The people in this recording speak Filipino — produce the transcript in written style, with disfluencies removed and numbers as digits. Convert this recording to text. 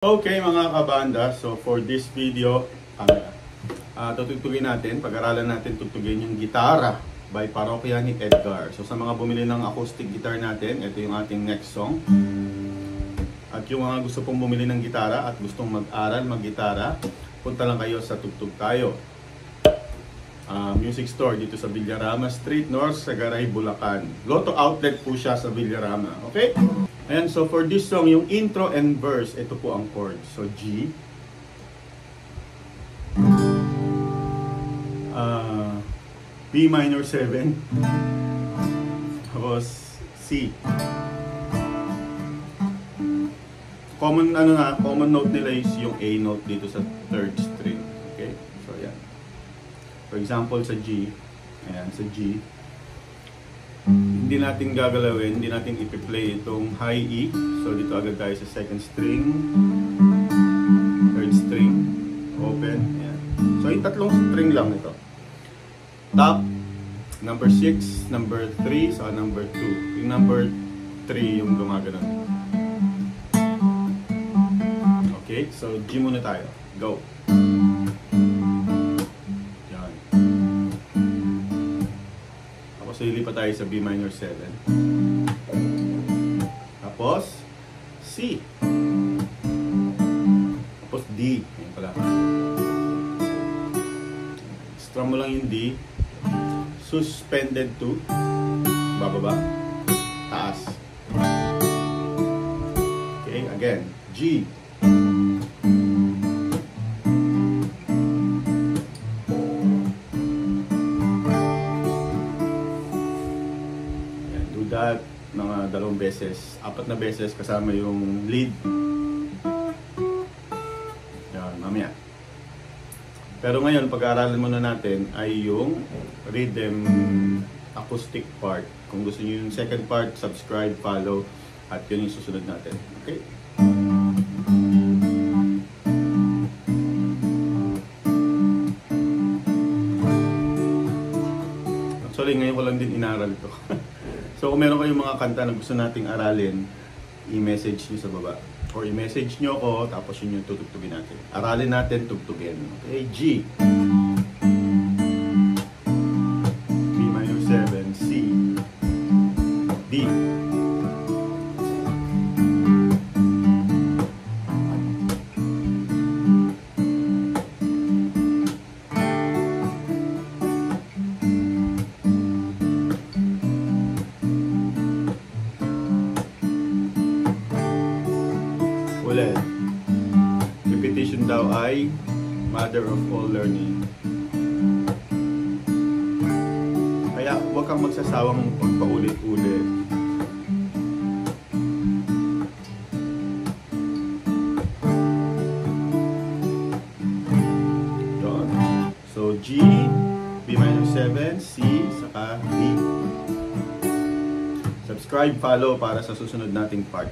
Okay mga kabanda, so for this video, tutugtugin natin, pag-aralan natin tugtugin yung gitara by Parokya ni Edgar. So sa mga bumili ng acoustic guitar natin, ito yung ating next song. At yung mga gusto pong bumili ng gitara at gustong mag-aral mag-gitara, punta lang kayo sa Tugtog Tayo music store dito sa Villarama Street North, Sagaray, Bulacan. Lotto outlet po siya sa Villarama, okay? Ayan, so for this song, yung intro and verse, ito po ang chord. So G, B minor 7, tapos C. Common note nila is yung A note dito sa third string. Okay? So ayan. For example sa G, ayan, sa G, hindi natin gagalawin, hindi natin ipi-play itong high E. So dito agad tayo sa second string, third string, open, ayan. So yung tatlong string lang ito. Top, number 6, number 3, so number 2. Yung number 3 yung gumagano'n. Okay, so G muna tayo. Go! Yan. Tapos lilipat tayo sa B minor 7. Tapos C. Tapos D. Ayan pala. Strum mo lang yung D. Suspended to bababa, taas. Okay, again, G. Do that mga 2 beses, 4 na beses kasama yung lead. Yan, mamaya. Pero ngayon, pag-aaralan muna natin ay yung rhythm acoustic part. Kung gusto niyo yung second part, subscribe, follow, at yun yung susunod natin. Okay? Actually, ngayon ko lang din inaral ito. So, kung meron kayong mga kanta na gusto nating aralin, i-message nyo sa baba. Or i-message nyo ako, tapos yun yung tutugtugin natin. Aralin natin, tugtugin. Okay, G. B minor 7, C. D. Ulit. Repetition daw ay mother of all learning. Kaya huwag kang magsasawang pagpaulit-ulit. Yun. So G, B minor 7, C, saka D. Subscribe, follow para sa susunod nating part.